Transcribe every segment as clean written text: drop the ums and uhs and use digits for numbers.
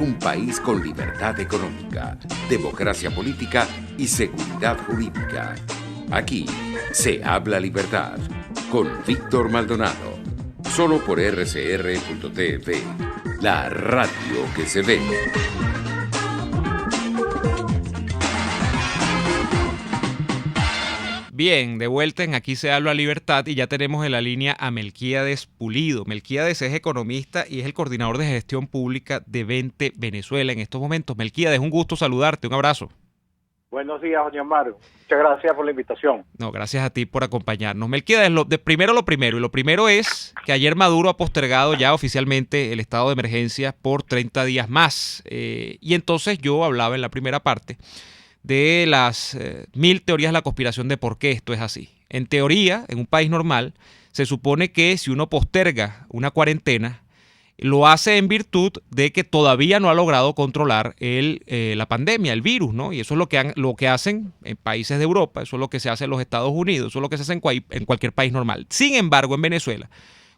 Un país con libertad económica, democracia política y seguridad jurídica. Aquí se habla libertad con Víctor Maldonado. Solo por rcr.tv, la radio que se ve. Bien, de vuelta en Aquí se habla libertad y ya tenemos en la línea a Melquíades Pulido. Melquíades es economista y es el coordinador de gestión pública de Vente Venezuela en estos momentos. Melquíades, un gusto saludarte, un abrazo. Buenos días, doña Mario. Muchas gracias por la invitación. No, gracias a ti por acompañarnos. Melquíades, lo primero es que ayer Maduro ha postergado ya oficialmente el estado de emergencia por 30 días más. Y entonces yo hablaba en la primera parte de las 1000 teorías de la conspiración de por qué esto es así. En teoría, en un país normal, se supone que si uno posterga una cuarentena, lo hace en virtud de que todavía no ha logrado controlar la pandemia, el virus, ¿no? Y eso es lo que hacen en países de Europa, eso es lo que se hace en los Estados Unidos, eso es lo que se hace en cualquier país normal. Sin embargo, en Venezuela,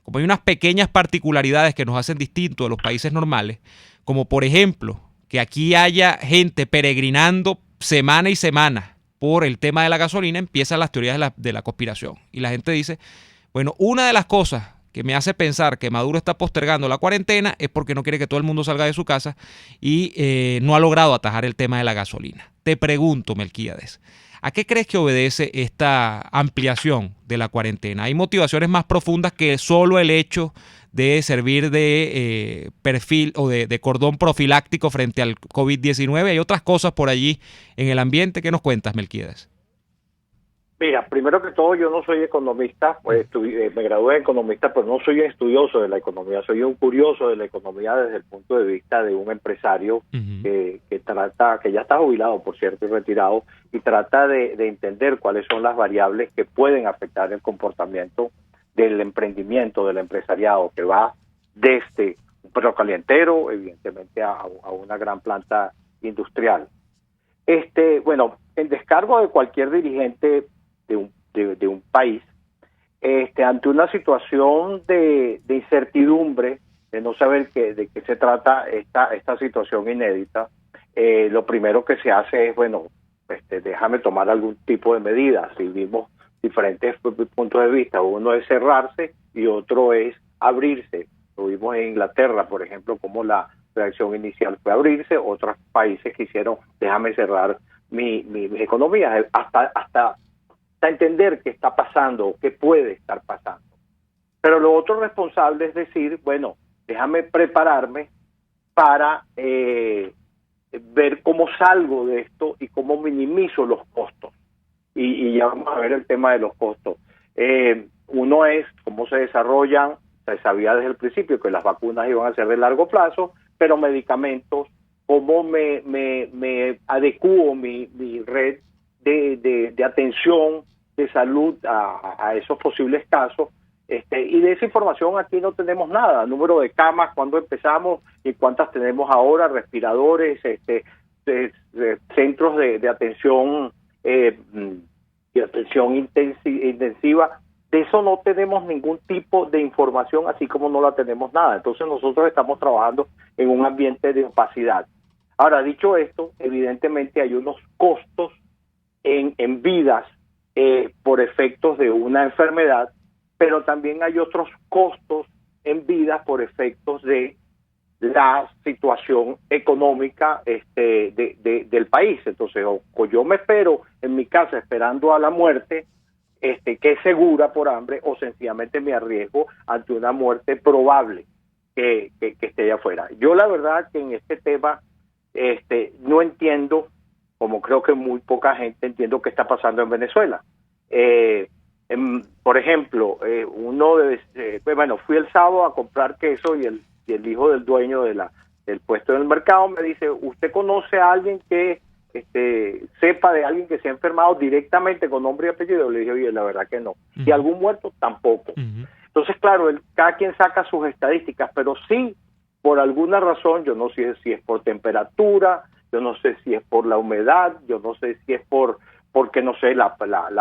como hay unas pequeñas particularidades que nos hacen distintos de los países normales, como por ejemplo, que aquí haya gente peregrinando semana y semana por el tema de la gasolina, empiezan las teorías de la conspiración. Y la gente dice, bueno, una de las cosas que me hace pensar que Maduro está postergando la cuarentena es porque no quiere que todo el mundo salga de su casa y no ha logrado atajar el tema de la gasolina. Te pregunto, Melquíades, ¿a qué crees que obedece esta ampliación de la cuarentena? ¿Hay motivaciones más profundas que solo el hecho de servir de perfil o de cordón profiláctico frente al COVID-19? ¿Hay otras cosas por allí en el ambiente? ¿Qué nos cuentas, Melquíades? Mira, primero que todo, yo no soy economista, pues me gradué de economista, pero no soy un estudioso de la economía, soy un curioso de la economía desde el punto de vista de un empresario que trata, que ya está jubilado, por cierto, y retirado, y trata de entender cuáles son las variables que pueden afectar el comportamiento del emprendimiento, del empresariado, que va desde un perro calientero, evidentemente, a una gran planta industrial. Bueno, en descargo de cualquier dirigente de un país, ante una situación de incertidumbre, de no saber de qué se trata esta situación inédita, lo primero que se hace es, bueno, déjame tomar algún tipo de medidas. Si vimos diferentes puntos de vista, uno es cerrarse y otro es abrirse. Lo vimos en Inglaterra, por ejemplo, como la reacción inicial fue abrirse, otros países quisieron, déjame cerrar mi economía, hasta entender qué está pasando o qué puede estar pasando. Pero lo otro responsable es decir, bueno, déjame prepararme para ver cómo salgo de esto y cómo minimizo los costos. Y ya vamos a ver el tema de los costos. Uno es cómo se desarrollan, se sabía desde el principio que las vacunas iban a ser de largo plazo, pero medicamentos, cómo me adecuo mi red de atención, de salud a esos posibles casos, y de esa información aquí no tenemos nada. Número de camas, cuándo empezamos y cuántas tenemos ahora, respiradores, centros de atención intensiva. De eso no tenemos ningún tipo de información, así como no la tenemos nada. Entonces nosotros estamos trabajando en un ambiente de opacidad. Ahora, dicho esto, evidentemente hay unos costos en vidas por efectos de una enfermedad, pero también hay otros costos en vidas por efectos de la situación económica del país. Entonces, o yo me espero en mi casa esperando a la muerte, que es segura por hambre, o sencillamente me arriesgo ante una muerte probable que esté allá afuera. Yo la verdad que en este tema no entiendo, como creo que muy poca gente entiendo qué está pasando en Venezuela. Por ejemplo, fui el sábado a comprar queso y el hijo del dueño del puesto en el mercado me dice, ¿usted conoce a alguien que sepa de alguien que se ha enfermado directamente con nombre y apellido? Le dije, oye, la verdad que no. ¿Y algún muerto? Tampoco. Entonces, claro, cada quien saca sus estadísticas, pero sí, por alguna razón, yo no sé si es por temperatura, yo no sé si es por la humedad, yo no sé si es porque no sé, la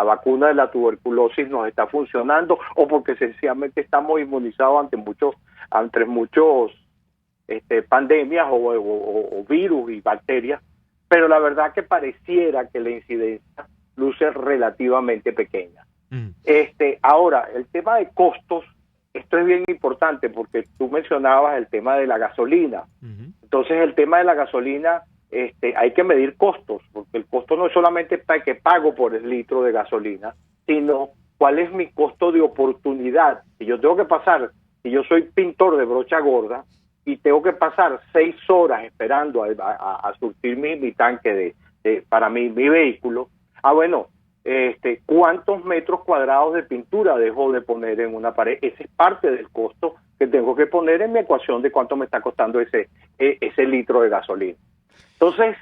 vacuna de la tuberculosis nos está funcionando, o porque sencillamente estamos inmunizados ante muchos pandemias o virus y bacterias, pero la verdad que pareciera que la incidencia luce relativamente pequeña. Ahora, el tema de costos, esto es bien importante porque tú mencionabas el tema de la gasolina. Entonces, el tema de la gasolina, hay que medir costos, porque el costo no es solamente para que pago por el litro de gasolina, sino cuál es mi costo de oportunidad. Si yo tengo que pasar, si yo soy pintor de brocha gorda y tengo que pasar 6 horas esperando a surtir mi tanque para mi vehículo, bueno, ¿cuántos metros cuadrados de pintura dejo de poner en una pared? Ese es parte del costo que tengo que poner en mi ecuación de cuánto me está costando ese litro de gasolina. Entonces,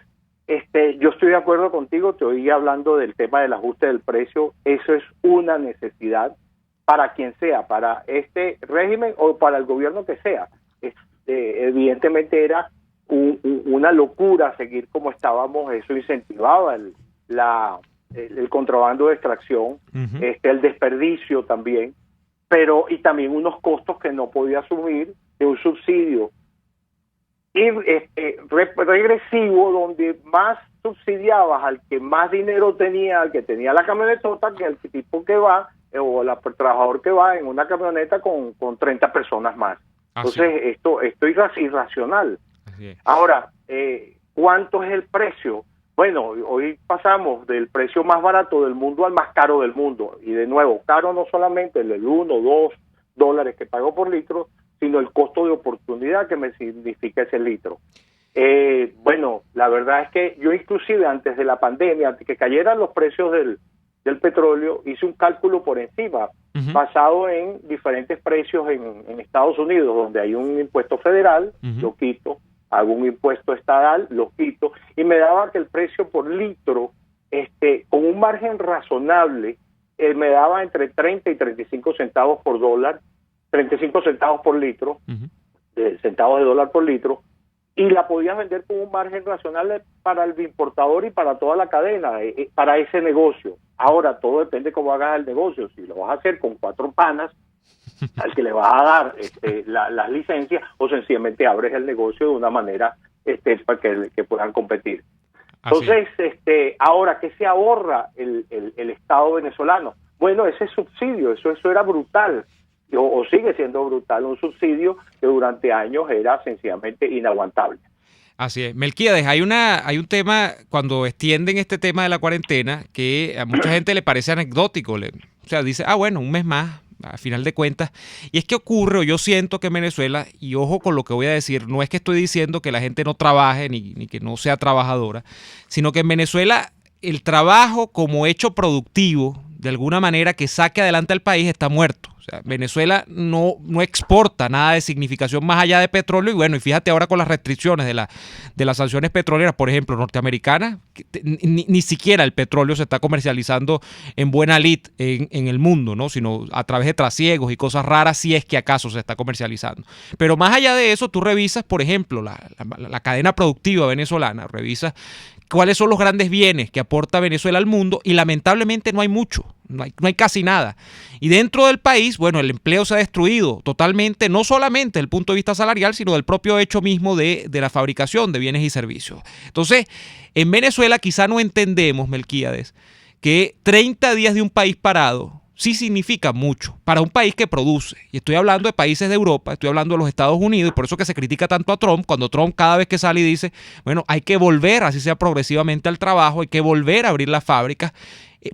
yo estoy de acuerdo contigo, te oí hablando del tema del ajuste del precio. Eso es una necesidad para quien sea, para este régimen o para el gobierno que sea. Evidentemente era una locura seguir como estábamos. Eso incentivaba el contrabando de extracción, el desperdicio también, y también unos costos que no podía asumir de un subsidio regresivo, donde más subsidiabas al que más dinero tenía, al que tenía la camionetota, que al tipo que va, o el trabajador que va en una camioneta con 30 personas más. Entonces, esto es irracional. Ahora, ¿cuánto es el precio? Bueno, hoy pasamos del precio más barato del mundo al más caro del mundo. Y de nuevo, caro no solamente el 1 o 2 dólares que pago por litro, sino el costo de oportunidad que me significa ese litro. Bueno, la verdad es que yo inclusive antes de la pandemia, antes que cayeran los precios del petróleo, hice un cálculo por encima, basado en diferentes precios en Estados Unidos, donde hay un impuesto federal, lo quito, hago un impuesto estatal, lo quito, y me daba que el precio por litro, con un margen razonable, me daba entre 30 y 35 centavos por dólar, 35 centavos por litro, centavos de dólar por litro, y la podías vender con un margen razonable para el importador y para toda la cadena, para ese negocio. Ahora, todo depende cómo hagas el negocio. Si lo vas a hacer con 4 panas, al que le vas a dar las licencias, o sencillamente abres el negocio de una manera para que puedan competir. Entonces, ahora, ¿qué se ahorra el Estado venezolano? Bueno, ese subsidio, eso era brutal, o sigue siendo brutal, un subsidio que durante años era sencillamente inaguantable. Así es. Melquíades, hay un tema, cuando extienden este tema de la cuarentena, que a mucha gente le parece anecdótico. O sea, dice, bueno, un mes más, a final de cuentas. Y es que ocurre, o yo siento que en Venezuela, y ojo con lo que voy a decir, no es que estoy diciendo que la gente no trabaje, ni que no sea trabajadora, sino que en Venezuela el trabajo como hecho productivo, de alguna manera que saque adelante al país, está muerto. O sea, Venezuela no exporta nada de significación más allá de petróleo, y bueno, y fíjate ahora con las restricciones de las sanciones petroleras, por ejemplo, norteamericanas, ni siquiera el petróleo se está comercializando en buena lid en el mundo, ¿no? Sino a través de trasiegos y cosas raras, si es que acaso se está comercializando. Pero más allá de eso, tú revisas, por ejemplo, la cadena productiva venezolana, revisas cuáles son los grandes bienes que aporta Venezuela al mundo, y lamentablemente no hay mucho, no hay casi nada. Y dentro del país, bueno, el empleo se ha destruido totalmente, no solamente desde el punto de vista salarial, sino del propio hecho mismo de la fabricación de bienes y servicios. Entonces, en Venezuela quizá no entendemos, Melquíades, que 30 días de un país parado sí significa mucho para un país que produce. Y estoy hablando de países de Europa, estoy hablando de los Estados Unidos, y por eso que se critica tanto a Trump, cuando Trump cada vez que sale y dice, bueno, hay que volver, así sea progresivamente, al trabajo, hay que volver a abrir las fábricas.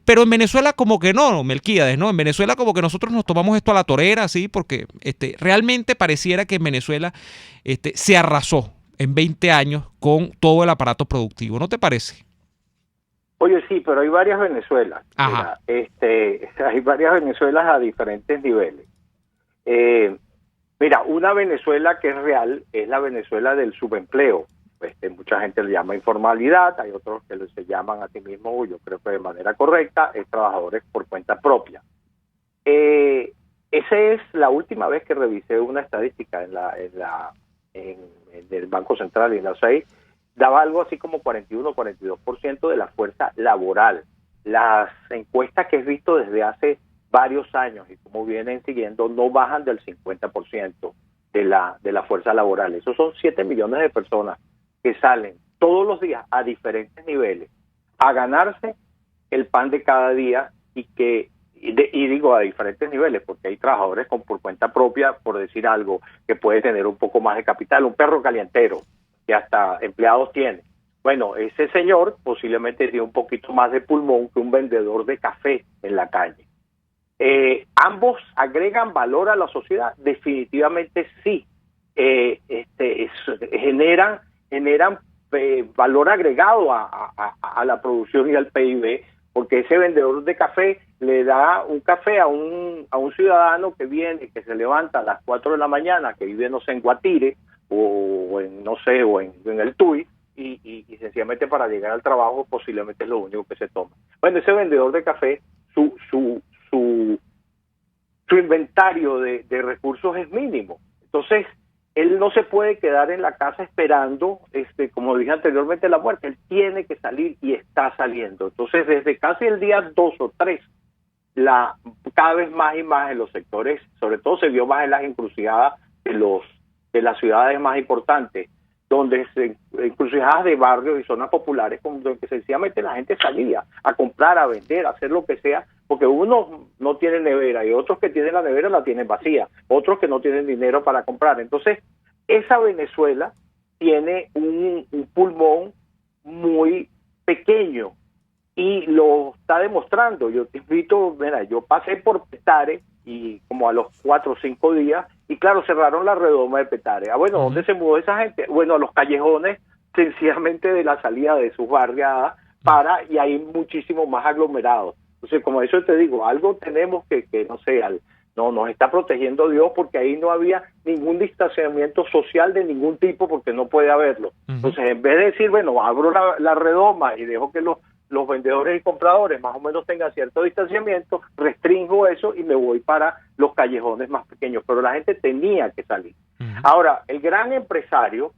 Pero en Venezuela como que no, Melquíades, ¿no? En Venezuela como que nosotros nos tomamos esto a la torera, ¿sí? Porque realmente pareciera que en Venezuela se arrasó en 20 años con todo el aparato productivo, ¿no te parece? Oye, sí, pero hay varias Venezuelas. Ajá. Mira, hay varias Venezuelas a diferentes niveles. Mira, una Venezuela que es real es la Venezuela del subempleo. Mucha gente le llama informalidad, hay otros que se llaman a sí mismos, yo creo que de manera correcta, es trabajadores por cuenta propia. Esa es la última vez que revisé una estadística en el Banco Central y en la USAID, daba algo así como 41-42% de la fuerza laboral. Las encuestas que he visto desde hace varios años y como vienen siguiendo no bajan del 50% la fuerza laboral. Esos son 7 millones de personas que salen todos los días a diferentes niveles a ganarse el pan de cada día y digo a diferentes niveles porque hay trabajadores por cuenta propia, por decir algo, que puede tener un poco más de capital, un perro calientero que hasta empleados tiene. Bueno, ese señor posiblemente tiene un poquito más de pulmón que un vendedor de café en la calle. ¿Ambos agregan valor a la sociedad? Definitivamente sí. Generan valor agregado a la producción y al PIB, porque ese vendedor de café le da un café a un ciudadano que viene, que se levanta a las 4 de la mañana, que vive, no sé, en Guatire o en el Tuy, y sencillamente para llegar al trabajo posiblemente es lo único que se toma. Bueno, ese vendedor de café, su inventario de recursos es mínimo. Entonces, él no se puede quedar en la casa esperando, como dije anteriormente, la muerte. Él tiene que salir y está saliendo. Entonces, desde casi el día 2 o 3, cada vez más y más en los sectores, sobre todo se vio más en las encrucijadas de las ciudades más importantes, donde encrucijadas de barrios y zonas populares, donde sencillamente la gente salía a comprar, a vender, a hacer lo que sea, porque unos no tienen nevera y otros que tienen la nevera la tienen vacía, otros que no tienen dinero para comprar. Entonces, esa Venezuela tiene un pulmón muy pequeño y lo está demostrando. Yo te invito, mira, yo pasé por Petare y como a los 4 o 5 días, y claro, cerraron la redoma de Petare. Bueno, ¿dónde se mudó esa gente? Bueno, a los callejones, sencillamente de la salida de sus barriadas, y hay muchísimo más aglomerados. Entonces, como eso te digo, algo tenemos que no sé, nos está protegiendo Dios, porque ahí no había ningún distanciamiento social de ningún tipo, porque no puede haberlo. Entonces, en vez de decir, bueno, abro la redoma y dejo que los vendedores y compradores más o menos tengan cierto distanciamiento, restringo eso y me voy para los callejones más pequeños, pero la gente tenía que salir. Ahora, el gran empresario,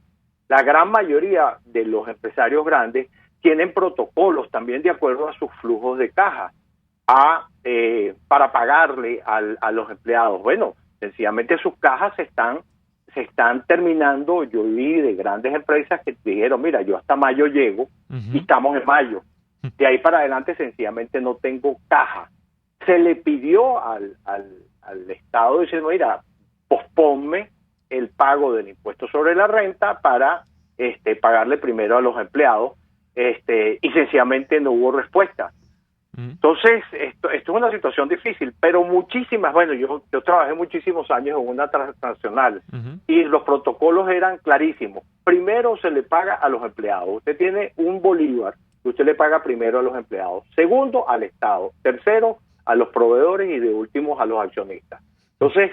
la gran mayoría de los empresarios grandes tienen protocolos también de acuerdo a sus flujos de caja para pagarle a los empleados. Bueno, sencillamente sus cajas se están terminando. Yo vi de grandes empresas que dijeron, mira, yo hasta mayo llego y estamos en mayo. De ahí para adelante sencillamente no tengo caja. Se le pidió al Estado diciendo, mira, posponme el pago del impuesto sobre la renta para pagarle primero a los empleados, y sencillamente no hubo respuesta. Entonces, esto es una situación difícil, pero muchísimas, bueno, yo trabajé muchísimos años en una transnacional y los protocolos eran clarísimos. Primero se le paga a los empleados. Usted tiene un bolívar, usted le paga primero a los empleados, segundo al Estado, tercero a los proveedores y de último a los accionistas. Entonces,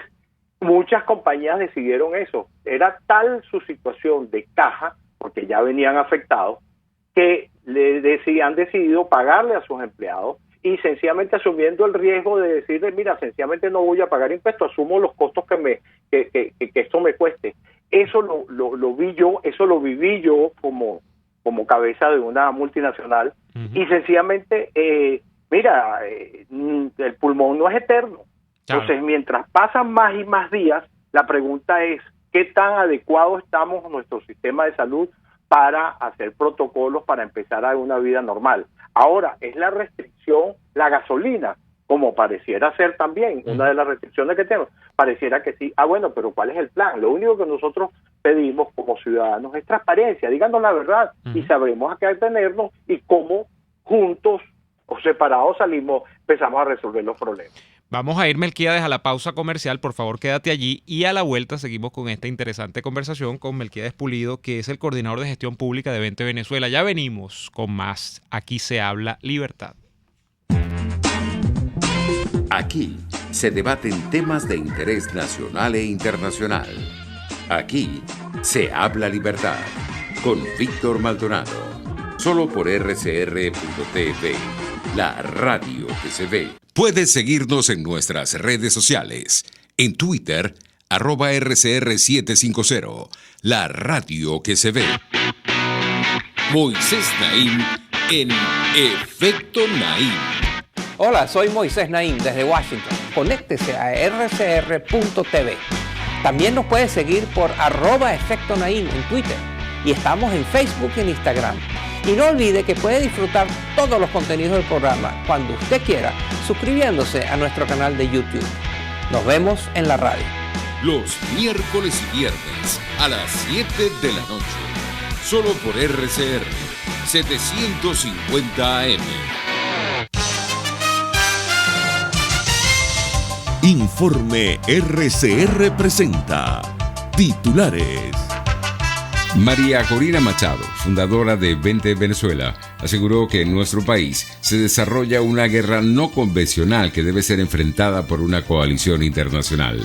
muchas compañías decidieron eso. Era tal su situación de caja, porque ya venían afectados, que han decidido pagarle a sus empleados y sencillamente asumiendo el riesgo de decirle, mira, sencillamente no voy a pagar impuestos, asumo los costos que esto me cueste. Eso lo vi yo, eso lo viví yo como cabeza de una multinacional, y sencillamente, el pulmón no es eterno. Claro. Entonces, mientras pasan más y más días, la pregunta es, ¿qué tan adecuado estamos en nuestro sistema de salud para hacer protocolos para empezar a una vida normal? Ahora, es la restricción, la gasolina, como pareciera ser también una de las restricciones que tenemos. Pareciera que sí. Bueno, pero ¿cuál es el plan? Lo único que nosotros pedimos como ciudadanos es transparencia. Díganos la verdad y sabremos a qué atenernos y cómo juntos o separados empezamos a resolver los problemas. Vamos a ir, Melquíades, a la pausa comercial. Por favor, quédate allí. Y a la vuelta seguimos con esta interesante conversación con Melquíades Pulido, que es el coordinador de gestión pública de 20 Venezuela. Ya venimos con más. Aquí se habla libertad. Aquí se debaten temas de interés nacional e internacional. Aquí se habla libertad. Con Víctor Maldonado. Solo por RCR.tv. La radio que se ve. Puedes seguirnos en nuestras redes sociales. En Twitter, @RCR750. La radio que se ve. Moisés Naim en Efecto Naim. Hola, soy Moisés Naim desde Washington. Conéctese a RCR.tv. También nos puede seguir por @EfectoNaim en Twitter y estamos en Facebook y en Instagram. Y no olvide que puede disfrutar todos los contenidos del programa cuando usted quiera, suscribiéndose a nuestro canal de YouTube. Nos vemos en la radio. Los miércoles y viernes a las 7 de la noche. Solo por RCR 750 AM. Informe RCR presenta titulares. María Corina Machado, fundadora de Vente Venezuela, aseguró que en nuestro país se desarrolla una guerra no convencional que debe ser enfrentada por una coalición internacional.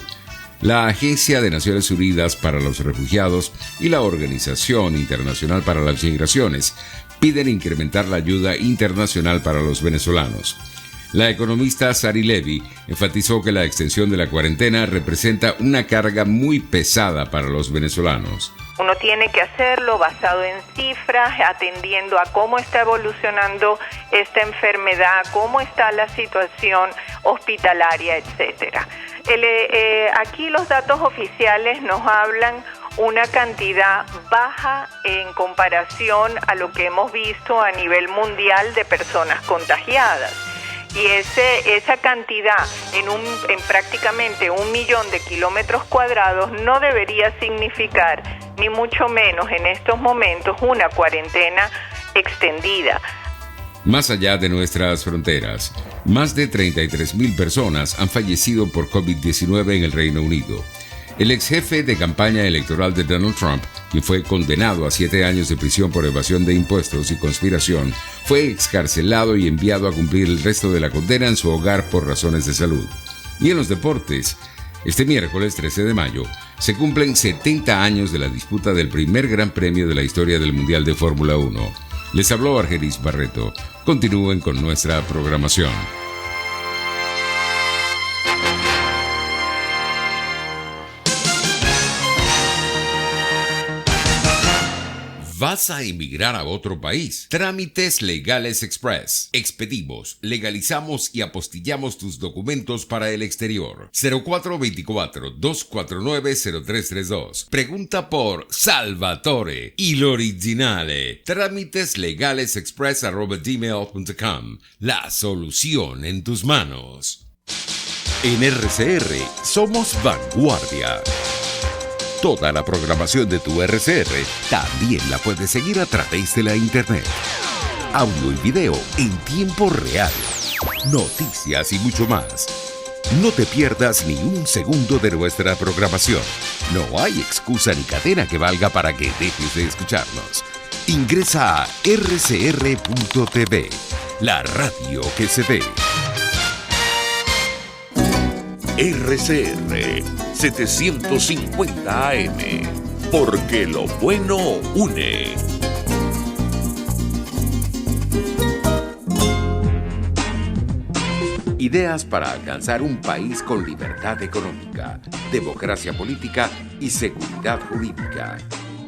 La Agencia de Naciones Unidas para los Refugiados y la Organización Internacional para las Migraciones piden incrementar la ayuda internacional para los venezolanos. La economista Sari Levy enfatizó que la extensión de la cuarentena representa una carga muy pesada para los venezolanos. Uno tiene que hacerlo basado en cifras, atendiendo a cómo está evolucionando esta enfermedad, cómo está la situación hospitalaria, etcétera. Aquí los datos oficiales nos hablan una cantidad baja en comparación a lo que hemos visto a nivel mundial de personas contagiadas. Y esa cantidad en prácticamente 1 millón de kilómetros cuadrados no debería significar, ni mucho menos en estos momentos, una cuarentena extendida. Más allá de nuestras fronteras, más de 33,000 personas han fallecido por COVID-19 en el Reino Unido. El ex jefe de campaña electoral de Donald Trump, quien fue condenado a 7 años de prisión por evasión de impuestos y conspiración, fue excarcelado y enviado a cumplir el resto de la condena en su hogar por razones de salud. Y en los deportes, este miércoles 13 de mayo, se cumplen 70 años de la disputa del primer Gran Premio de la historia del Mundial de Fórmula 1. Les habló Argenis Barreto. Continúen con nuestra programación. ¿Vas a emigrar a otro país? Trámites Legales Express. Expedimos, legalizamos y apostillamos tus documentos para el exterior. 0424-249-0332. Pregunta por Salvatore y l'originale. Trámiteslegalesexpress@gmail.com. La solución en tus manos. En RCR somos vanguardia. Toda la programación de tu RCR también la puedes seguir a través de la internet. Audio y video en tiempo real. Noticias y mucho más. No te pierdas ni un segundo de nuestra programación. No hay excusa ni cadena que valga para que dejes de escucharnos. Ingresa a rcr.tv, la radio que se ve. RCR 750 AM, porque lo bueno une. Ideas para alcanzar un país con libertad económica, democracia política y seguridad jurídica.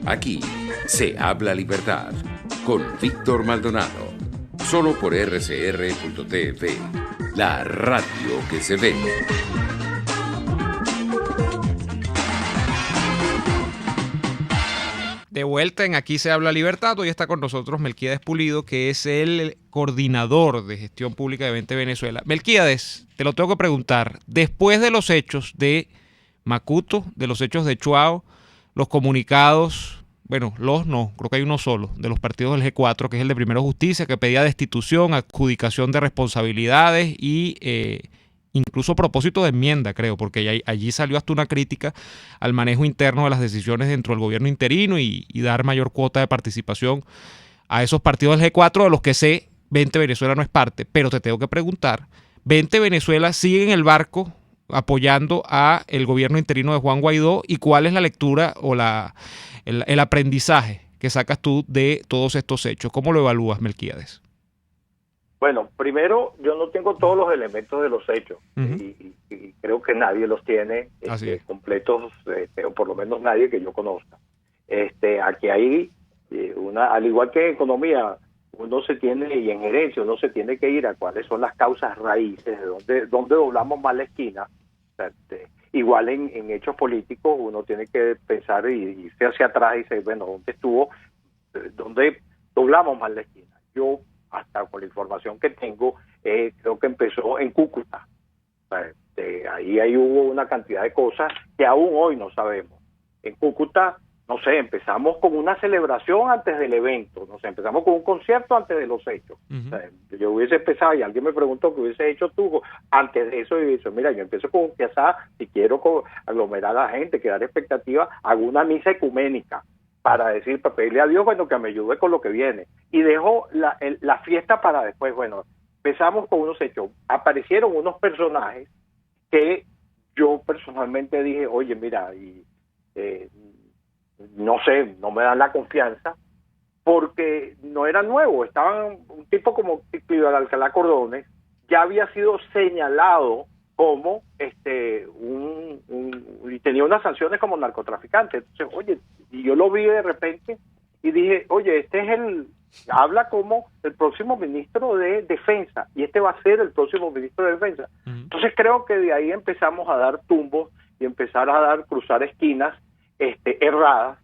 Aquí se habla libertad con Víctor Maldonado. Solo por rcr.tv, la radio que se ve. De vuelta en Aquí se habla libertad, hoy está con nosotros Melquíades Pulido, que es el coordinador de gestión pública de Vente Venezuela. Melquíades, te lo tengo que preguntar, después de los hechos de Macuto, de los hechos de Chuao, los comunicados, bueno, creo que hay uno solo, de los partidos del G4, que es el de Primero Justicia, que pedía destitución, adjudicación de responsabilidades y incluso propósito de enmienda, creo, porque allí salió hasta una crítica al manejo interno de las decisiones dentro del gobierno interino y dar mayor cuota de participación a esos partidos del G4, de los que sé, Vente Venezuela no es parte. Pero te tengo que preguntar, ¿Vente Venezuela sigue en el barco apoyando a el gobierno interino de Juan Guaidó? ¿Y cuál es la lectura o el aprendizaje que sacas tú de todos estos hechos? ¿Cómo lo evalúas, Melquíades? Bueno, primero, yo no tengo todos los elementos de los hechos y creo que nadie los tiene completos, o por lo menos nadie que yo conozca. Aquí hay al igual que en economía, uno se tiene, y en gerencia uno se tiene que ir a cuáles son las causas raíces, de dónde doblamos más la esquina. igual en hechos políticos uno tiene que pensar y irse hacia atrás y decir, bueno, ¿dónde estuvo? ¿Dónde doblamos más la esquina? Yo, hasta con la información que tengo, creo que empezó en Cúcuta. O sea, ahí hubo una cantidad de cosas que aún hoy no sabemos. En Cúcuta, no sé, empezamos con una celebración antes del evento, no sé, empezamos con un concierto antes de los hechos. O sea, yo hubiese empezado, y alguien me preguntó qué hubiese hecho tú antes de eso, y dice, mira, yo empiezo con un piazá, si quiero aglomerar a la gente, crear expectativa, hago una misa ecuménica para decir, para pedirle a Dios, bueno, que me ayude con lo que viene. Y dejo la fiesta para después. Bueno, empezamos con unos hechos. Aparecieron unos personajes que yo personalmente dije, oye, mira, no sé, no me dan la confianza, porque no era nuevo. Estaban un tipo como Clio de Alcalá Cordones, ya había sido señalado como y tenía unas sanciones como narcotraficante. Entonces, oye, y yo lo vi de repente y dije, oye, habla como el próximo ministro de Defensa, y este va a ser el próximo ministro de Defensa. Entonces creo que de ahí empezamos a dar tumbos y empezar a cruzar esquinas erradas,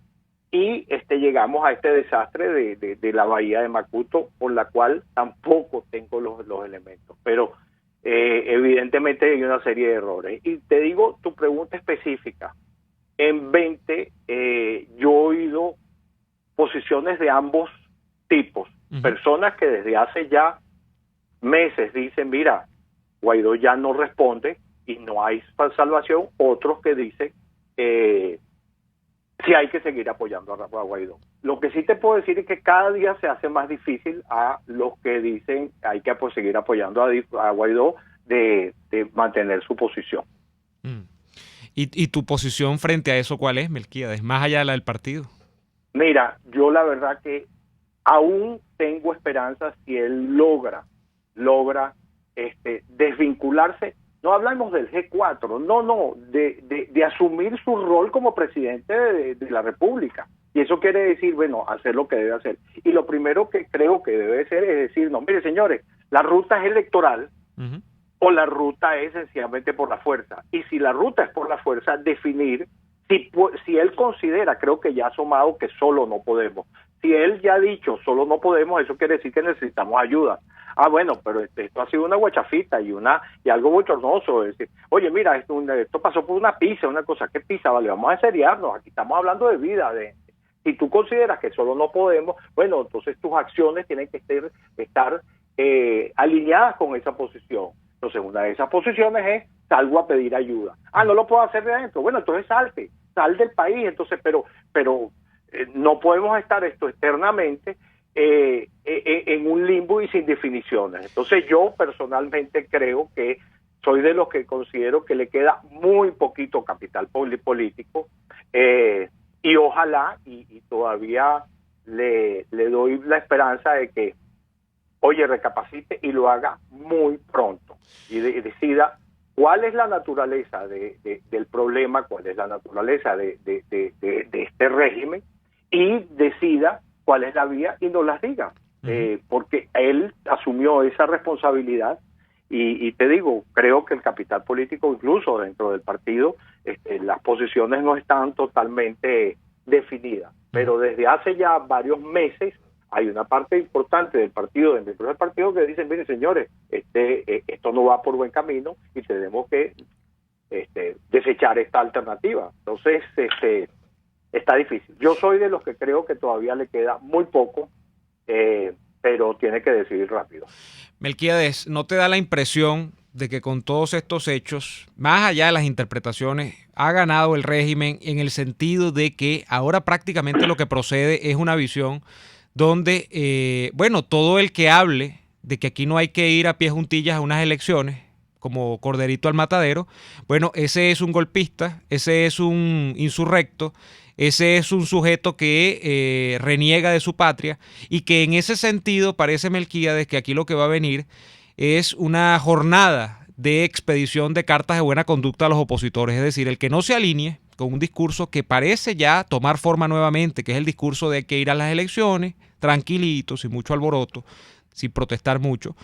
y llegamos a este desastre de la bahía de Macuto, por la cual tampoco tengo los elementos, pero evidentemente hay una serie de errores. Y te digo tu pregunta específica. En 20 yo he oído posiciones de ambos tipos, personas que desde hace ya meses dicen, mira, Guaidó ya no responde y no hay salvación, otros que dicen sí hay que seguir apoyando a Guaidó. Lo que sí te puedo decir es que cada día se hace más difícil a los que dicen hay que seguir apoyando a Guaidó de mantener su posición. ¿Y tu posición frente a eso cuál es, Melquíades, más allá de la del partido? Mira, yo la verdad que aún tengo esperanza si él logra desvincularse. No hablamos del G4, no, de asumir su rol como presidente de la República. Y eso quiere decir, bueno, hacer lo que debe hacer. Y lo primero que creo que debe ser es decir, no, mire, señores, la ruta es electoral o la ruta es sencillamente por la fuerza. Y si la ruta es por la fuerza, definir si él considera, creo que ya ha asomado que solo no podemos. Si él ya ha dicho solo no podemos, eso quiere decir que necesitamos ayuda. Bueno, pero esto ha sido una guachafita y algo bochornoso. Es decir, oye, mira, esto pasó por una pizza, una cosa. ¿Qué pizza? Vale, vamos a seriarnos. Aquí estamos hablando de vida. Si tú consideras que solo no podemos, bueno, entonces tus acciones tienen que estar alineadas con esa posición. Entonces, una de esas posiciones es salgo a pedir ayuda. No lo puedo hacer de adentro. Bueno, entonces sal del país. Entonces, pero no podemos estar eternamente en un limbo y sin definiciones. Entonces yo personalmente creo que soy de los que considero que le queda muy poquito capital político, y ojalá y todavía le doy la esperanza de que, oye, recapacite y lo haga muy pronto y decida cuál es la naturaleza del problema, cuál es la naturaleza de este régimen, y decida cuál es la vía y nos las diga, porque él asumió esa responsabilidad y te digo, creo que el capital político, incluso dentro del partido, las posiciones no están totalmente definidas, pero desde hace ya varios meses hay una parte importante del partido, dentro del partido, que dicen, miren señores, esto no va por buen camino y tenemos que desechar esta alternativa. Entonces, está difícil. Yo soy de los que creo que todavía le queda muy poco, pero tiene que decidir rápido. Melquíades, ¿no te da la impresión de que con todos estos hechos, más allá de las interpretaciones, ha ganado el régimen en el sentido de que ahora prácticamente lo que procede es una visión donde, todo el que hable de que aquí no hay que ir a pie juntillas a unas elecciones, como corderito al matadero, bueno, ese es un golpista, ese es un insurrecto, ese es un sujeto que reniega de su patria, y que en ese sentido parece, Melquíades, que aquí lo que va a venir es una jornada de expedición de cartas de buena conducta a los opositores, es decir, el que no se alinee con un discurso que parece ya tomar forma nuevamente, que es el discurso de que ir a las elecciones tranquilitos, sin mucho alboroto, sin protestar mucho,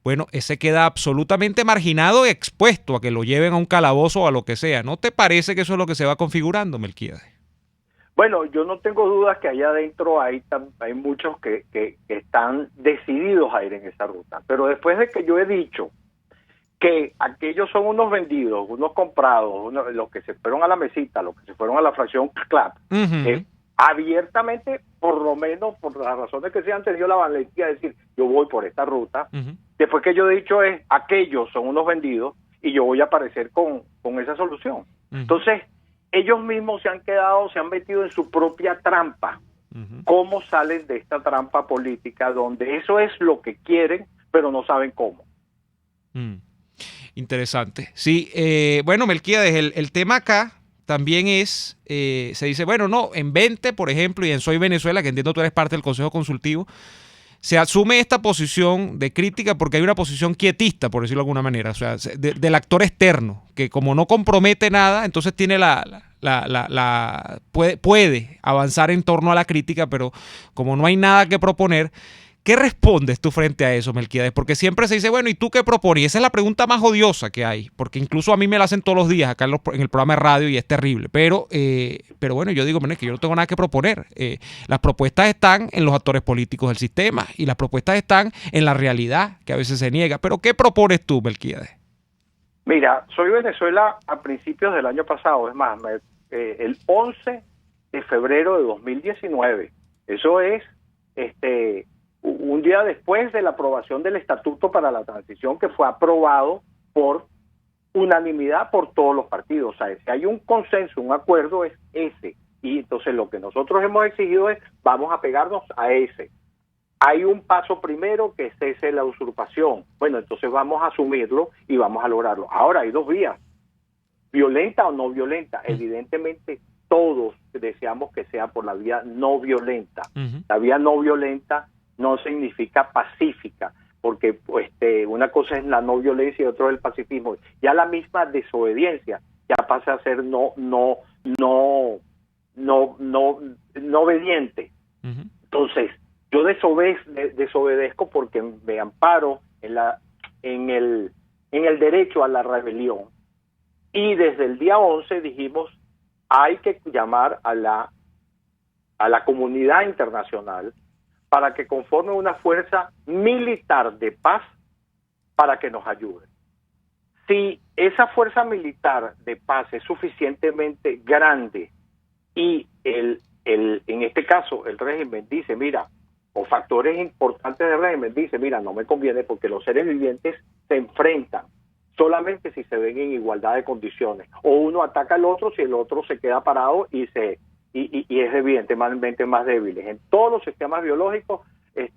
bueno, ese queda absolutamente marginado y expuesto a que lo lleven a un calabozo o a lo que sea. ¿No te parece que eso es lo que se va configurando, Melquíades? Bueno, yo no tengo dudas que allá adentro hay muchos que están decididos a ir en esa ruta. Pero después de que yo he dicho que aquellos son unos vendidos, unos comprados, los que se fueron a la mesita, los que se fueron a la fracción CLAP, abiertamente, por lo menos por las razones que se han tenido la valentía de decir, yo voy por esta ruta, después que yo he dicho aquellos son unos vendidos y yo voy a aparecer con esa solución. Entonces, ellos mismos se han metido en su propia trampa. ¿Cómo salen de esta trampa política donde eso es lo que quieren, pero no saben cómo? Interesante. Sí, bueno, Melquíades, el tema acá también es, se dice, bueno, no, en 20, por ejemplo, y en Soy Venezuela, que entiendo tú eres parte del Consejo Consultivo, se asume esta posición de crítica porque hay una posición quietista, por decirlo de alguna manera, o sea, del actor externo, que como no compromete nada, entonces tiene puede avanzar en torno a la crítica, pero como no hay nada que proponer, ¿qué respondes tú frente a eso, Melquíades? Porque siempre se dice, bueno, ¿y tú qué propones? Y esa es la pregunta más odiosa que hay, porque incluso a mí me la hacen todos los días acá en el programa de radio y es terrible. Pero bueno, yo digo, es que yo no tengo nada que proponer. Las propuestas están en los actores políticos del sistema y las propuestas están en la realidad, que a veces se niega. Pero ¿qué propones tú, Melquíades? Mira, Soy Venezuela a principios del año pasado, es más, el 11 de febrero de 2019, eso es un día después de la aprobación del Estatuto para la Transición, que fue aprobado por unanimidad por todos los partidos. O sea, si hay un consenso, un acuerdo, es ese. Y entonces lo que nosotros hemos exigido es, vamos a pegarnos a ese. Hay un paso primero que es ese, la usurpación. Bueno, entonces vamos a asumirlo y vamos a lograrlo. Ahora, hay dos vías, violenta o no violenta. Evidentemente, todos deseamos que sea por la vía no violenta. La vía no violenta no significa pacífica, porque una cosa es la no violencia y otra es el pacifismo. Ya la misma desobediencia ya pasa a ser no obediente. Entonces, yo desobedezco porque me amparo en el derecho a la rebelión. Y desde el día 11 dijimos, hay que llamar a la comunidad internacional para que conforme una fuerza militar de paz para que nos ayude. Si esa fuerza militar de paz es suficientemente grande y en este caso el régimen dice, mira, o factores importantes del régimen dice, mira, no me conviene porque los seres vivientes se enfrentan solamente si se ven en igualdad de condiciones, o uno ataca al otro si el otro se queda parado y es evidentemente más débil. En todos los sistemas biológicos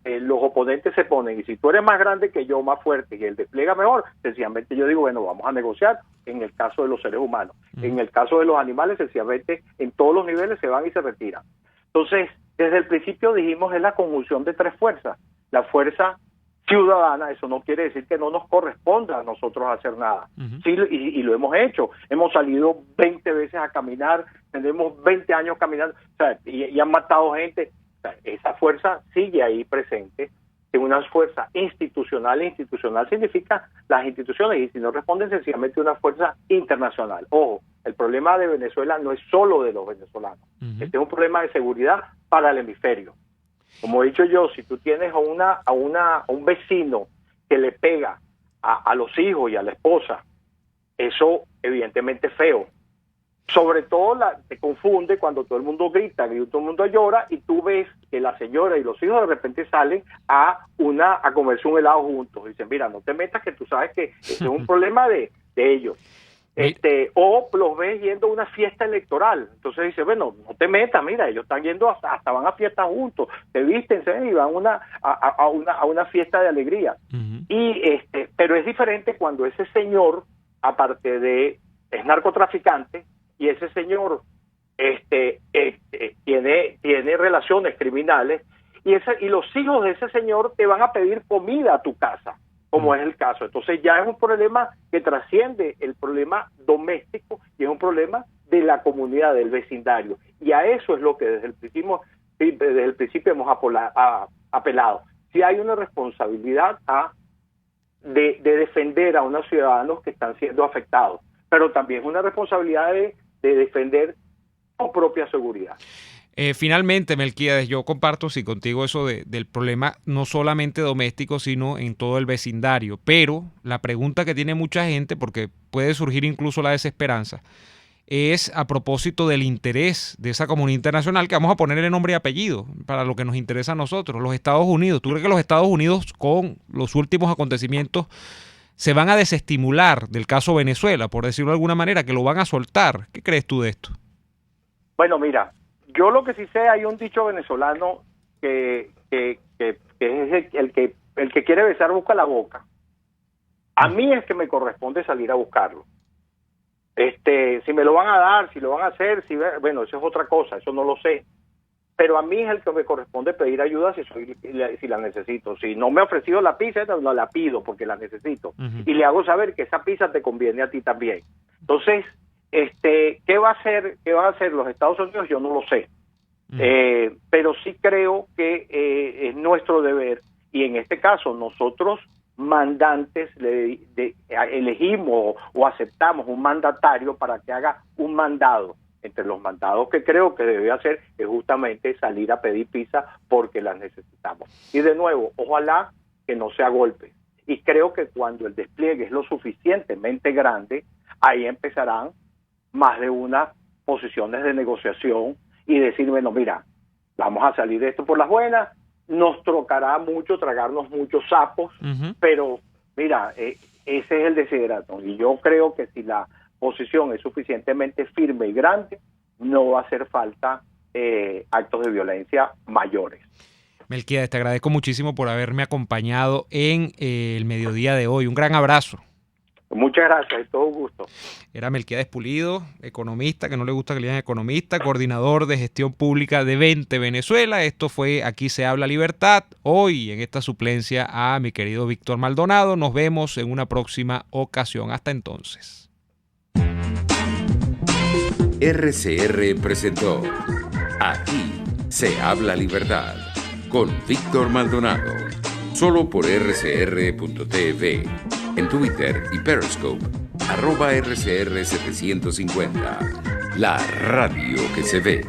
los oponentes se ponen, y si tú eres más grande que yo, más fuerte, y él despliega mejor, sencillamente yo digo, bueno, vamos a negociar, en el caso de los seres humanos. En el caso de los animales, sencillamente en todos los niveles se van y se retiran. Entonces, desde el principio dijimos, es la conjunción de tres fuerzas. La fuerza ciudadana, eso no quiere decir que no nos corresponda a nosotros hacer nada. Sí, y lo hemos hecho. Hemos salido 20 veces a caminar, tenemos 20 años caminando, o sea, y han matado gente. O sea, esa fuerza sigue ahí presente. Es una fuerza institucional. Institucional significa las instituciones, y si no responden, sencillamente una fuerza internacional. Ojo, el problema de Venezuela no es solo de los venezolanos. Este es un problema de seguridad para el hemisferio. Como he dicho yo, si tú tienes a un vecino que le pega a los hijos y a la esposa, eso evidentemente es feo. Sobre todo te confunde cuando todo el mundo grita y todo el mundo llora, y tú ves que la señora y los hijos de repente salen a comerse un helado juntos. Dicen, mira, no te metas, que tú sabes que es un problema de ellos. O los ves yendo a una fiesta electoral, entonces dice, bueno, no te metas, mira, ellos están yendo hasta van a fiestas juntos, te visten y van a una fiesta de alegría. Pero es diferente cuando ese señor, aparte de es narcotraficante, y ese señor tiene relaciones criminales, y los hijos de ese señor te van a pedir comida a tu casa, como es el caso. Entonces ya es un problema que trasciende el problema doméstico y es un problema de la comunidad, del vecindario. Y a eso es lo que desde el principio hemos apelado. Si hay una responsabilidad a de defender a unos ciudadanos que están siendo afectados, pero también es una responsabilidad de defender su propia seguridad. Finalmente, Melquíades, yo comparto contigo eso del problema no solamente doméstico, sino en todo el vecindario. Pero la pregunta que tiene mucha gente, porque puede surgir incluso la desesperanza, es a propósito del interés de esa comunidad internacional, que vamos a ponerle nombre y apellido para lo que nos interesa a nosotros, los Estados Unidos. ¿Tú crees que los Estados Unidos, con los últimos acontecimientos, se van a desestimular del caso Venezuela, por decirlo de alguna manera, que lo van a soltar? ¿Qué crees tú de esto? Bueno, mira, yo lo que sí sé, hay un dicho venezolano que es el que quiere besar busca la boca. A mí es que me corresponde salir a buscarlo. Si me lo van a dar, si lo van a hacer, bueno, eso es otra cosa, eso no lo sé. Pero a mí es el que me corresponde pedir ayuda si la necesito. Si no me ha ofrecido la pizza, no la pido porque la necesito. Uh-huh. Y le hago saber que esa pizza te conviene a ti también. Entonces, ¿qué van a hacer los Estados Unidos? Yo no lo sé. Uh-huh. Pero sí creo que es nuestro deber, y en este caso nosotros mandantes elegimos o aceptamos un mandatario para que haga un mandado. Entre los mandados que creo que debe hacer es justamente salir a pedir pizza porque las necesitamos. Y de nuevo, ojalá que no sea golpe. Y creo que cuando el despliegue es lo suficientemente grande, ahí empezarán más de una posiciones de negociación y decir, bueno, mira, vamos a salir de esto por las buenas, nos tocará mucho, tragarnos muchos sapos, uh-huh. Pero mira, ese es el desiderato. Y yo creo que si la posición es suficientemente firme y grande, no va a hacer falta actos de violencia mayores. Melquíades, te agradezco muchísimo por haberme acompañado en el mediodía de hoy. Un gran abrazo. Muchas gracias, es todo un gusto. Era Melquíades Pulido, economista, que no le gusta que le digan economista, coordinador de gestión pública de Vente Venezuela. Esto fue Aquí se habla libertad. Hoy en esta suplencia a mi querido Víctor Maldonado. Nos vemos en una próxima ocasión. Hasta entonces. RCR presentó Aquí se habla libertad con Víctor Maldonado. Solo por rcr.tv. En Twitter y Periscope, @RCR750. La radio que se ve.